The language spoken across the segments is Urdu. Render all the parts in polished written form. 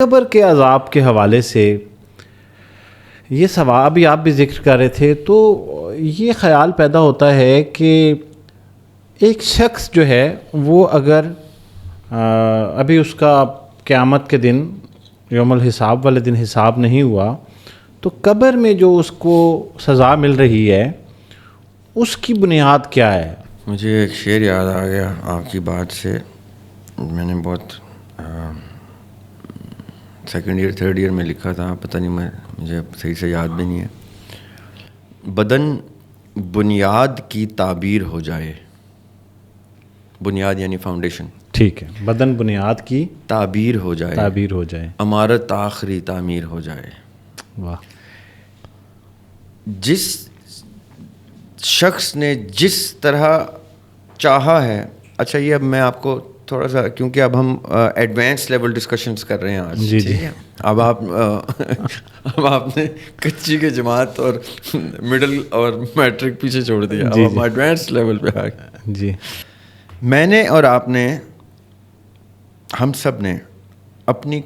قبر کے عذاب کے حوالے سے یہ سوال ابھی آپ بھی ذکر کر رہے تھے، تو یہ خیال پیدا ہوتا ہے کہ ایک شخص جو ہے وہ اگر ابھی اس کا قیامت کے دن یوم الحساب والے دن حساب نہیں ہوا، تو قبر میں جو اس کو سزا مل رہی ہے اس کی بنیاد کیا ہے؟ مجھے ایک شعر یاد آ گیا آپ کی بات سے. میں نے بہت سیکنڈ ایئر تھرڈ ایئر میں لکھا تھا، پتہ نہیں مجھے صحیح سے یاد بھی نہیں ہے. بدن بنیاد کی تعبیر ہو جائے، بنیاد یعنی فاؤنڈیشن، ٹھیک ہے، بدن بنیاد کی تعبیر ہو جائے، عمارت آخری تعمیر ہو جائے. واہ. جس شخص نے جس طرح چاہا ہے. اچھا یہ اب میں آپ کو تھوڑا سا، کیونکہ اب ہم ایڈوانس لیول ڈسکشنز کر رہے ہیں آج. جی ٹھیک ہے. اب آپ نے کچی کے جماعت اور مڈل اور میٹرک پیچھے چھوڑ دیا. اب ہم ایڈوانس لیول پہ آ گئے. جی. میں نے اور آپ نے، ہم سب نے اپنی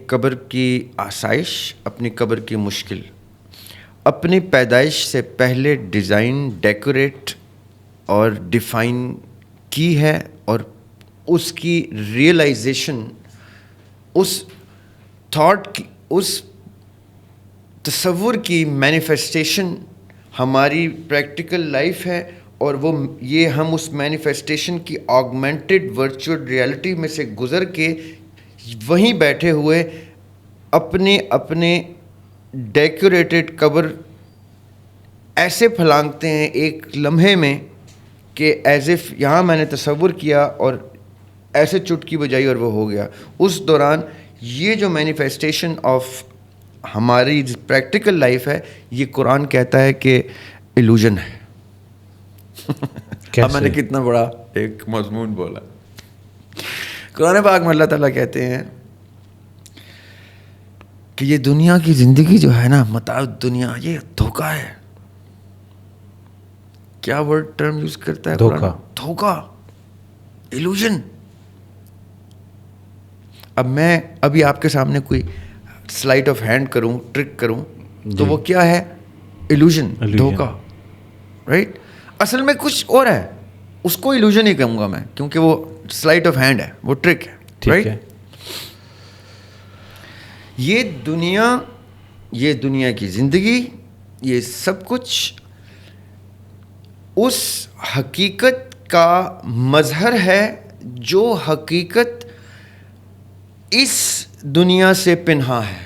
قبر کی آسائش، اپنی قبر کی مشکل اپنی پیدائش سے پہلے ڈیزائن، ڈیکوریٹ اور ڈیفائن کی ہے، اور اس کی ریئلائزیشن، اس تھاٹ کی، اس تصور کی مینیفیسٹیشن ہماری پریکٹیکل لائف ہے. اور وہ یہ ہم اس مینیفیسٹیشن کی آگمنٹڈ ورچوئل ریئلٹی میں سے گزر کے وہیں بیٹھے ہوئے اپنے ڈیکوریٹڈ قبر ایسے پھلانگتے ہیں ایک لمحے میں کہ ایز اف یہاں میں نے تصور کیا اور ایسے چٹکی بجائی اور وہ ہو گیا. اس دوران یہ جو مینیفیسٹیشن آف ہماری پریکٹیکل لائف ہے، یہ قرآن کہتا ہے کہ ایلوژن ہے. اب میں نے کتنا بڑا ایک مضمون بولا. قرآن پاک میں اللہ تعالیٰ کہتے ہیں کہ یہ دنیا کی زندگی جو ہے نا، متاع دنیا، یہ دھوکہ ہے. کیا ورڈ ٹرم یوز کرتا ہے؟ دھوکہ، ایلوژن. اب میں ابھی آپ کے سامنے کوئی سلائٹ آف ہینڈ کروں، ٹرک کروں، تو وہ کیا ہے؟ ایلوژن، دھوکہ. رائٹ. اصل میں کچھ اور ہے، اس کو ایلوژن ہی کہوں گا میں، کیونکہ وہ سلائٹ آف ہینڈ ہے، وہ ٹرک ہے. رائٹ. یہ دنیا کی زندگی، یہ سب کچھ اس حقیقت کا مظہر ہے جو حقیقت اس دنیا سے پنہا ہے،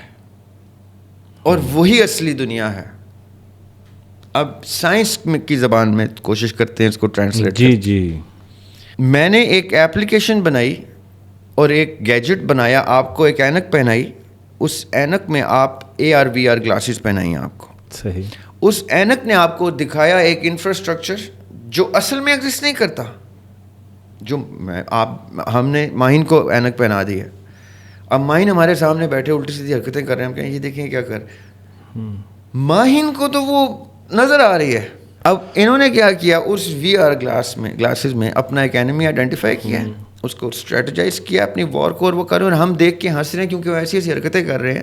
اور وہی اصلی دنیا ہے. اب سائنس کی زبان میں کوشش کرتے ہیں اس کو ٹرانسلیٹ کرنے. جی. میں نے ایک ایپلیکیشن بنائی اور ایک گیجٹ بنایا، آپ کو ایک اینک پہنائی. اس اینک میں آپ AR/VR گلاسز پہنائی آپ کو. صحیح. اس اینک نے آپ کو دکھایا ایک انفراسٹرکچر جو اصل میں ایگزسٹ نہیں کرتا. جو ہم نے ماہین کو اینک پہنا دی ہے. اب ماہین ہمارے سامنے بیٹھے الٹی سیدھی حرکتیں کر رہے ہیں، ہم کہیں یہ دیکھیں کیا کر. ماہین کو تو وہ نظر آ رہی ہے. اب انہوں نے کیا کیا، اس VR گلاسز میں اپنا ایک اینیمی آئیڈینٹیفائی کیا، اس کو اسٹریٹجائز کیا، اپنی وار کو، اور وہ کر رہے ہیں. اور ہم دیکھ کے ہنس رہے ہیں کیونکہ وہ ایسی ایسی حرکتیں کر رہے ہیں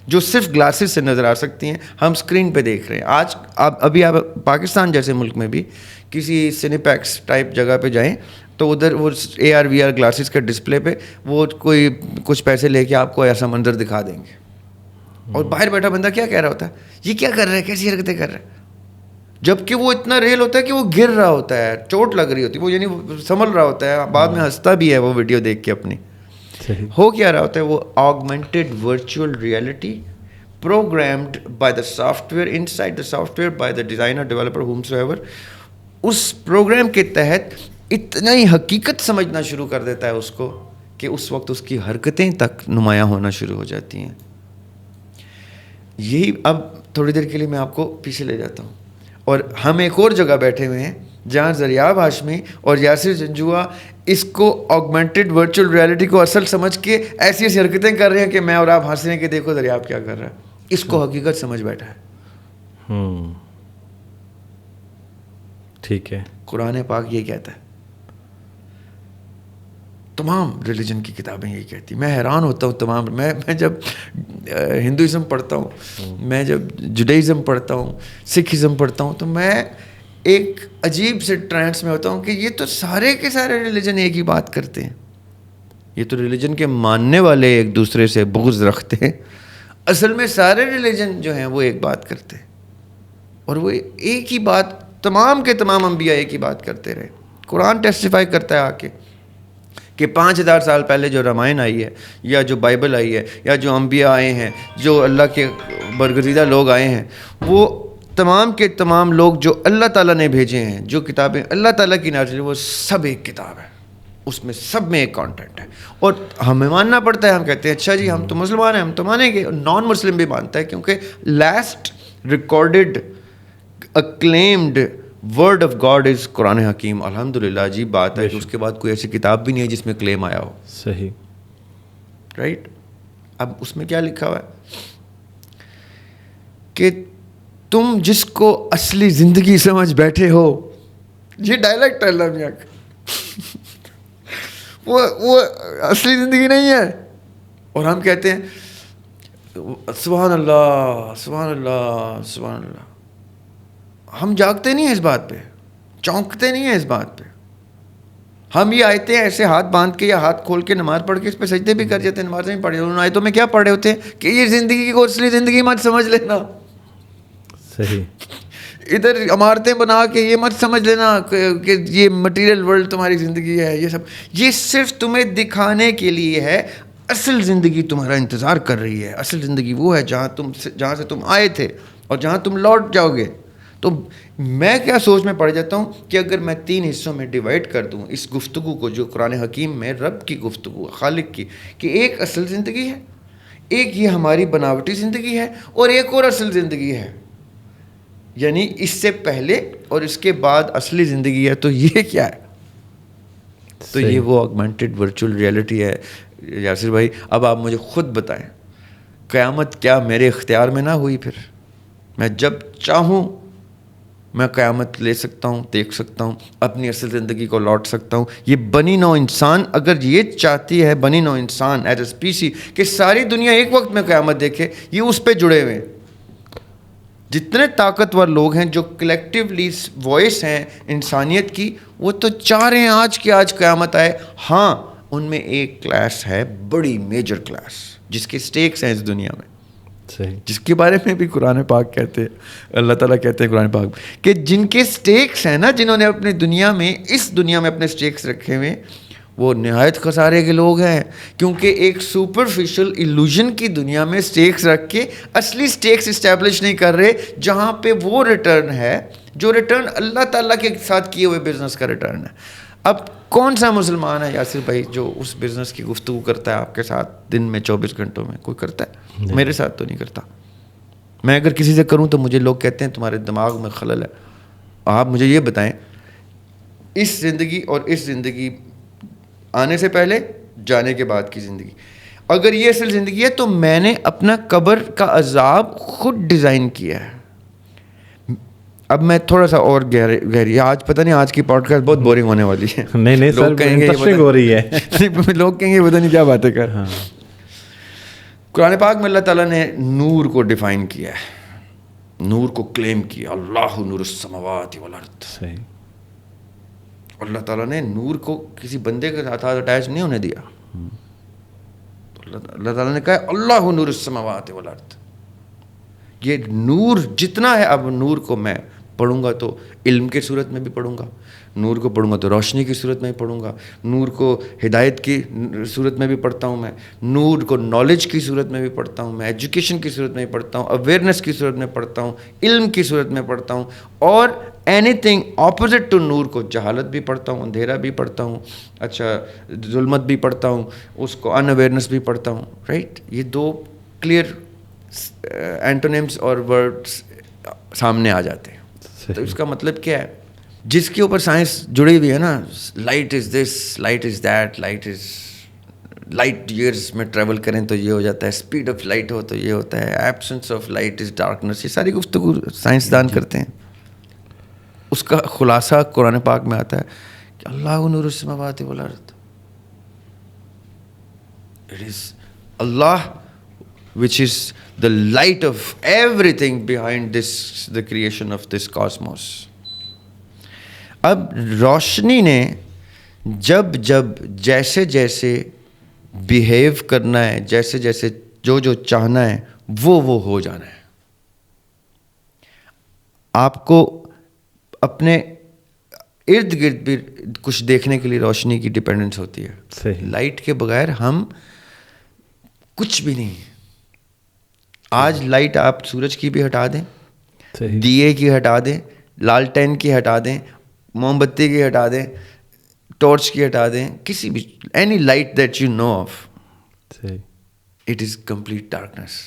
جو صرف گلاسز سے نظر آ سکتی ہیں، ہم اسکرین پہ دیکھ رہے ہیں. آج ابھی آپ پاکستان جیسے ملک میں بھی کسی سینیپیکس ٹائپ جگہ پہ جائیں تو ادھر وہ AR/VR گلاسز کے ڈسپلے پہ وہ کوئی کچھ پیسے لے کے آپ کو ایسا منظر دکھا دیں گے. اور باہر بیٹھا بندہ کیا کہہ رہا ہوتا ہے، یہ کیا کر رہا ہے، کیسی حرکتیں کر رہا ہے. جبکہ وہ اتنا ریل ہوتا ہے کہ وہ گر رہا ہوتا ہے، چوٹ لگ رہی ہوتی ہے، وہ یعنی سنبھل رہا ہوتا ہے، بعد میں ہنستا بھی ہے وہ ویڈیو دیکھ کے اپنی. ہو کیا رہا ہوتا ہے، وہ augmented virtual reality programmed by the software, inside the software by the designer, developer, howsoever. اس پروگرام کے تحت اتنا ہی حقیقت سمجھنا شروع کر دیتا ہے اس کو کہ اس وقت اس کی حرکتیں تک نمایاں ہونا شروع ہو جاتی ہیں. یہی اب تھوڑی دیر کے لیے میں آپ کو پیچھے لے جاتا ہوں، اور ہم ایک اور جگہ بیٹھے ہوئے ہیں جہاں زریاب ہاشمی اور یاسر جنجوعہ اس کو آگمنٹڈ ورچوئل ریئلٹی کو اصل سمجھ کے ایسی ایسی حرکتیں کر رہے ہیں کہ میں اور آپ ہنس رہے ہیں کہ دیکھو زریاب کیا کر رہا ہے. اس کو حقیقت سمجھ بیٹھا ہے. ٹھیک ہے. قرآن پاک یہ کہتا ہے تمام ریلیجن کی کتابیں یہی کہتی ہیں. میں حیران ہوتا ہوں تمام. میں جب ہندوازم پڑھتا ہوں, میں جب جوڈائزم پڑھتا ہوں, سکھزم پڑھتا ہوں, تو میں ایک عجیب سے ٹرانس میں ہوتا ہوں کہ یہ تو سارے کے سارے ریلیجن ایک ہی بات کرتے ہیں. یہ تو ریلیجن کے ماننے والے ایک دوسرے سے بغض رکھتے ہیں. اصل میں سارے ریلیجن جو ہیں وہ ایک بات کرتے ہیں, اور وہ ایک ہی بات تمام کے تمام انبیاء ایک ہی بات کرتے رہے. قرآن ٹیسٹیفائی کرتا ہے آ کے کہ 5000 سال پہلے جو رامائن آئی ہے, یا جو بائبل آئی ہے, یا جو انبیاء آئے ہیں, جو اللہ کے برگزیدہ لوگ آئے ہیں, وہ تمام کے تمام لوگ جو اللہ تعالیٰ نے بھیجے ہیں, جو کتابیں اللہ تعالیٰ کی نازل, وہ سب ایک کتاب ہے. اس میں سب میں ایک کانٹینٹ ہے, اور ہمیں ماننا پڑتا ہے. ہم کہتے ہیں اچھا جی ہم تو مسلمان ہیں, ہم تو مانیں گے. نان مسلم بھی مانتا ہے, کیونکہ last recorded acclaimed word of God is Quran Hakim. الحمدللہ عجیب بات ہے کہ اس کے بعد کوئی ایسی کتاب بھی نہیں ہے جس میں کلیم آیا ہو. صحیح, رائٹ. اب اس میں کیا لکھا ہوا ہے کہ تم جس کو اصلی زندگی سمجھ بیٹھے ہو, یہ ڈائلیکٹ ہے اللہ میاں کا, وہ اصلی زندگی نہیں ہے. اور ہم کہتے ہیں سبحان اللہ سبحان اللہ سبحان اللہ. ہم جاگتے نہیں ہیں اس بات پہ, چونکتے نہیں ہیں اس بات پہ. ہم یہ آیتیں ایسے ہاتھ باندھ کے یا ہاتھ کھول کے نماز پڑھ کے اس پہ سجدے بھی کر جاتے ہیں. نمازیں بھی پڑھ ان آیتوں میں کیا پڑھے ہوتے ہیں کہ یہ زندگی کو اصلی زندگی مت سمجھ لینا. صحیح. ادھر عمارتیں بنا کے یہ مت سمجھ لینا کہ یہ مٹیریل ورلڈ تمہاری زندگی ہے. یہ سب یہ صرف تمہیں دکھانے کے لیے ہے. اصل زندگی تمہارا انتظار کر رہی ہے. اصل زندگی وہ ہے جہاں سے تم آئے تھے اور جہاں تم لوٹ جاؤ گے. تو میں کیا سوچ میں پڑ جاتا ہوں کہ اگر میں 3 حصوں میں ڈیوائڈ کر دوں اس گفتگو کو, جو قرآن حکیم میں رب کی گفتگو, خالق کی, کہ ایک اصل زندگی ہے, ایک یہ ہماری بناوٹی زندگی ہے, اور ایک اور اصل زندگی ہے, یعنی اس سے پہلے اور اس کے بعد اصلی زندگی ہے. تو یہ کیا ہے؟ تو یہ وہ آگمنٹڈ ورچوئل ریئلٹی ہے. یاسر بھائی اب آپ مجھے خود بتائیں, قیامت کیا میرے اختیار میں نہ ہوئی؟ پھر میں جب چاہوں میں قیامت لے سکتا ہوں, دیکھ سکتا ہوں, اپنی اصل زندگی کو لوٹ سکتا ہوں. یہ بنی نوع انسان اگر یہ چاہتی ہے, بنی نوع انسان ایز اے اسپیسی, کہ ساری دنیا ایک وقت میں قیامت دیکھے, یہ اس پہ جڑے ہوئے ہیں. جتنے طاقتور لوگ ہیں جو کلیکٹیولی وائس ہیں انسانیت کی, وہ تو چاہ رہے ہیں آج کی آج قیامت آئے. ہاں ان میں ایک کلاس ہے, بڑی میجر کلاس, جس کے سٹیکس ہیں اس دنیا میں, جس کے بارے میں بھی قرآن پاک کہتے ہیں, اللہ تعالیٰ کہتے ہیں قرآن پاک کہ جن کے سٹیکس ہیں نا, جنہوں نے اپنی دنیا میں, اس دنیا میں اپنے سٹیکس رکھے ہوئے, وہ نہایت خسارے کے لوگ ہیں. کیونکہ ایک سپرفیشل ایلوژن کی دنیا میں سٹیکس رکھ کے اصلی سٹیکس اسٹیبلش نہیں کر رہے, جہاں پہ وہ ریٹرن ہے جو ریٹرن اللہ تعالیٰ کے ساتھ کیے ہوئے بزنس کا ریٹرن ہے. اب کون سا مسلمان ہے یاسر بھائی جو اس بزنس کی گفتگو کرتا ہے آپ کے ساتھ دن میں 24 گھنٹوں میں؟ کوئی کرتا ہے؟ میرے ساتھ تو نہیں کرتا. میں اگر کسی سے کروں تو مجھے لوگ کہتے ہیں تمہارے دماغ میں خلل ہے. آپ مجھے یہ بتائیں, اس زندگی اور اس زندگی, آنے سے پہلے جانے کے بعد کی زندگی, اگر یہ اصل زندگی ہے تو میں نے اپنا قبر کا عذاب خود ڈیزائن کیا ہے. اب میں تھوڑا سا اور گہری, آج پتہ نہیں آج کی پوڈ کاسٹ بہت بورنگ ہونے والی ہے. نہیں سر, انٹرسٹنگ ہو رہی ہے. لوگ کہیں گے پتہ نہیں کیا باتیں کر. قرآن پاک میں اللہ تعالیٰ نے نور کو ڈیفائن کیا ہے, نور کو کلیم کیا, اللہ نور السماوات والارض. صحیح. اللہ تعالیٰ نے نور کو کسی بندے کے ساتھ اٹیچ نہیں ہونے دیا. اللہ تعالیٰ نے کہا اللہ نور السماوات والارض. یہ نور جتنا ہے, اب نور کو میں پڑھوں گا تو علم کے صورت میں بھی پڑھوں گا, نور کو پڑھوں گا تو روشنی کی صورت میں بھی پڑھوں گا, نور کو ہدایت کی صورت میں بھی پڑھتا ہوں, میں نور کو نالج کی صورت میں بھی پڑھتا ہوں, میں ایجوکیشن کی صورت میں بھی پڑھتا ہوں, اویئرنیس کی صورت میں پڑھتا ہوں, علم کی صورت میں پڑھتا ہوں, اور اینی تھنگ اپوزٹ ٹو نور کو جہالت بھی پڑھتا ہوں, اندھیرا بھی پڑھتا ہوں, اچھا ظلمت بھی پڑھتا ہوں, اس کو ان اویئرنیس بھی پڑھتا ہوں. رائٹ, یہ 2 کلیئر اینٹونیمس اور ورڈس سامنے آ جاتے ہیں. تو اس کا مطلب کیا ہے؟ جس کے اوپر سائنس جڑی ہوئی ہے نا, light is this, light is that, light is light years میں ٹریول کریں تو یہ ہو جاتا ہے, اسپیڈ آف لائٹ ہو تو یہ ہوتا ہے, absence of light is darkness. یہ ساری گفتگو سائنسدان کرتے ہیں. اس کا خلاصہ قرآن پاک میں آتا ہے کہ اللہ نور السماوات والارض. It is Allah which is the light of everything behind this, the creation of this cosmos. اب روشنی نے جب جب جیسے جیسے بیہیو کرنا ہے, جیسے جیسے جو جو چاہنا ہے وہ ہو جانا ہے. آپ کو اپنے ارد گرد بھی کچھ دیکھنے کے لیے روشنی کی ڈپینڈنس ہوتی ہے. صحیح. لائٹ کے بغیر ہم کچھ بھی نہیں. آج لائٹ آپ سورج کی بھی ہٹا دیں, دیے کی ہٹا دیں, لالٹین کی ہٹا دیں, موم بتی کی ہٹا دیں, ٹارچ کی ہٹا دیں, کسی بھی any light that you know off, it is complete darkness.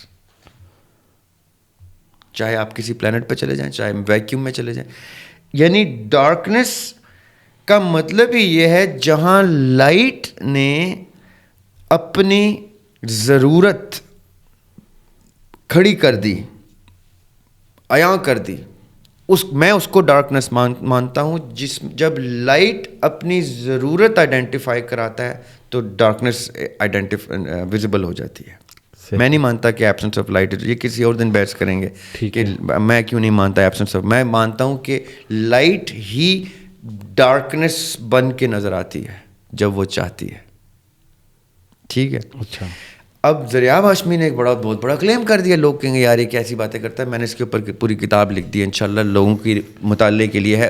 چاہے آپ کسی پلانٹ پہ چلے جائیں, چاہے ویکیوم میں چلے جائیں, یعنی ڈارکنیس کا مطلب ہی یہ ہے جہاں لائٹ نے اپنی ضرورت کھڑی کر دی, عیاں کر دی, میں اس کو ڈارکنیس مانتا ہوں. جب لائٹ اپنی ضرورت آئیڈینٹیفائی کراتا ہے تو ڈارکنیس ویزیبل ہو جاتی ہے. میں نہیں مانتا کہ ایبسنس آف لائٹ, یہ کسی اور دن بحث کریں گے کہ میں کیوں نہیں مانتا ایبسنس آف. میں مانتا ہوں کہ لائٹ ہی ڈارکنیس بن کے نظر آتی ہے جب وہ چاہتی ہے. ٹھیک ہے. اچھا. اب زریاب ہاشمی نے ایک بہت بڑا کلیم کر دیا. لوگ کہیں گے یار یہ کیسی باتیں کرتا ہے. میں نے اس کے اوپر پوری کتاب لکھ دی ہے, انشاءاللہ لوگوں کی مطالعے کے لیے ہے.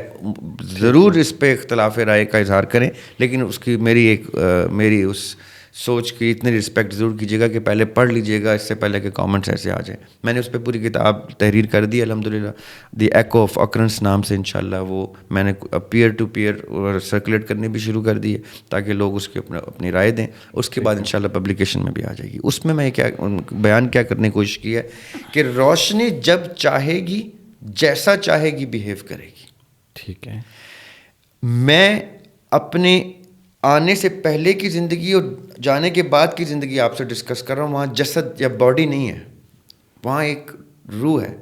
ضرور اس پہ اختلاف رائے کا اظہار کریں, لیکن اس کی میری اس سوچ کی اتنی رسپیکٹ ضرور کیجیے گا کہ پہلے پڑھ لیجیے گا اس سے پہلے کہ کامنٹس ایسے آ جائیں. میں نے اس پہ پوری کتاب تحریر کر دی الحمدللہ. دی ایکو آف اکرنس نام سے انشاءاللہ وہ میں نے پیئر ٹو پیئر سرکولیٹ کرنی بھی شروع کر دی ہے تاکہ لوگ اس کے اپنی رائے دیں. اس کے بعد انشاءاللہ پبلیکیشن میں بھی آ جائے گی. اس میں بیان کیا کرنے کی کوشش کی ہے کہ روشنی جب چاہے گی جیسا چاہے گی بیہیو کرے گی. ٹھیک ہے. میں اپنے آنے سے پہلے کی زندگی اور جانے کے بعد کی زندگی آپ سے ڈسکس کر رہا ہوں. وہاں جسد یا باڈی نہیں ہے, وہاں ایک روح ہے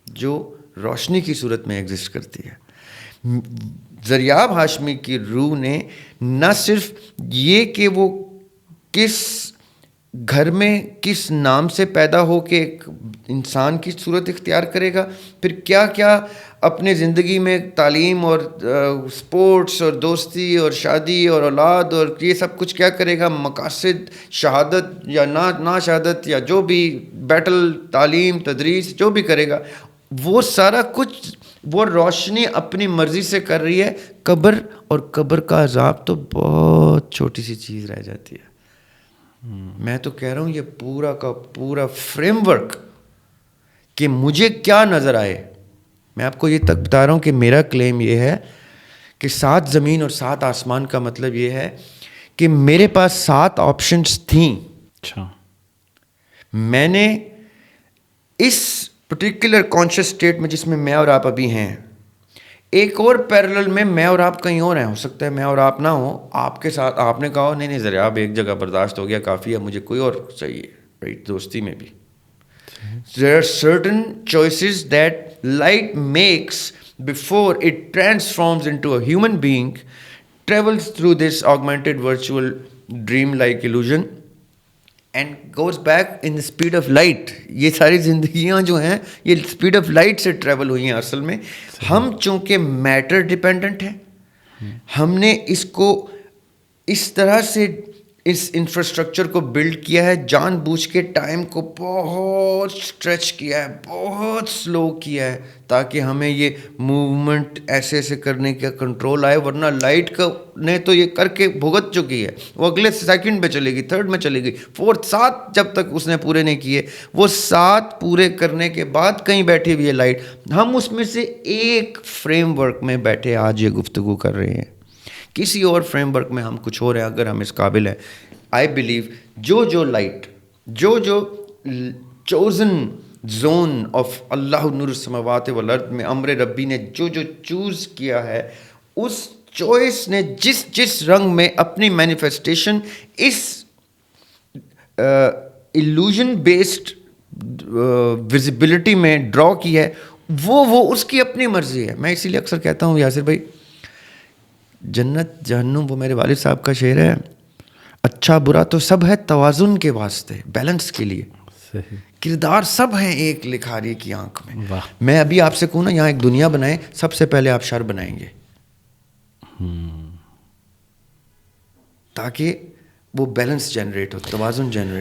جو روشنی کی صورت میں ایگزسٹ کرتی ہے. زریاب ہاشمی کی روح نے نہ صرف یہ کہ وہ کس گھر میں کس نام سے پیدا ہو کے ایک انسان کی صورت اختیار کرے گا, پھر کیا کیا اپنے زندگی میں تعلیم اور سپورٹس اور دوستی اور شادی اور اولاد اور یہ سب کچھ کیا کرے گا, مقاصد شہادت یا نا شہادت یا جو بھی بیٹل تعلیم تدریس جو بھی کرے گا, وہ سارا کچھ وہ روشنی اپنی مرضی سے کر رہی ہے. قبر کا عذاب تو بہت چھوٹی سی چیز رہ جاتی ہے. میں تو کہہ رہا ہوں یہ پورا کا پورا فریم ورک کہ مجھے کیا نظر آئے. میں آپ کو یہ تک بتا رہا ہوں کہ میرا کلیم یہ ہے کہ 7 زمین اور 7 آسمان کا مطلب یہ ہے کہ میرے پاس 7 آپشنز تھیں. اچھا. میں نے اس پرٹیکولر کانشیس اسٹیٹ میں جس میں میں اور آپ ابھی ہیں, ایک اور پیرلل میں اور آپ کہیں اور ہیں. ہو سکتا ہے میں اور آپ نہ ہوں, آپ کے ساتھ آپ نے کہا نہیں زریاب ایک جگہ برداشت ہو گیا کافی ہے, مجھے کوئی اور چاہیے. رائٹ, دوستی میں بھی there are certain choices that light makes before it transforms into a human being, travels through this augmented virtual dream like illusion and goes back in the speed of light. یہ ساری زندگیاں جو ہیں یہ اسپیڈ آف لائٹ سے ٹریول ہوئی ہیں. اصل میں ہم چونکہ میٹر ڈپینڈنٹ ہیں, ہم نے اس کو اس طرح سے اس انفراسٹرکچر کو بلڈ کیا ہے, جان بوجھ کے ٹائم کو بہت اسٹریچ کیا ہے, بہت سلو کیا ہے تاکہ ہمیں یہ موومنٹ ایسے کرنے کا کنٹرول آئے. ورنہ لائٹ کا نے تو یہ کر کے بھگت چکی ہے, وہ اگلے سیکنڈ پہ چلے گی, تھرڈ میں چلے گی, فورتھ, 7 جب تک اس نے پورے نہیں کیے, وہ 7 پورے کرنے کے بعد کہیں بیٹھی ہوئی ہے لائٹ. ہم اس میں سے ایک فریم ورک میں بیٹھے آج یہ گفتگو کر رہے ہیں, کسی اور فریم ورک میں ہم کچھ اور ہیں. اگر ہم اس قابل ہیں, آئی بلیو جو لائٹ جو چوزن زون آف اللہ نور السماوات والارض میں امر ربی نے جو چوز کیا ہے, اس چوائس نے جس رنگ میں اپنی مینیفیسٹیشن اس ایلوژن بیسڈ ویزیبلٹی میں ڈرا کی ہے, وہ اس کی اپنی مرضی ہے. میں اسی لیے اکثر کہتا ہوں یاسر بھائی, جنت جہنم وہ میرے والد صاحب کا شعر ہے, اچھا برا تو سب ہے توازن کے واسطے، بیلنس کے لیے. صحیح. کردار سب ہیں ایک لکھاری کی آنکھ میں. واہ. میں ابھی آپ سے کہوں نا یہاں ایک دنیا بنائیں، سب سے پہلے آپ شر بنائیں گے تاکہ وہ بیلنس جنریٹ ہو، توازن جنریٹ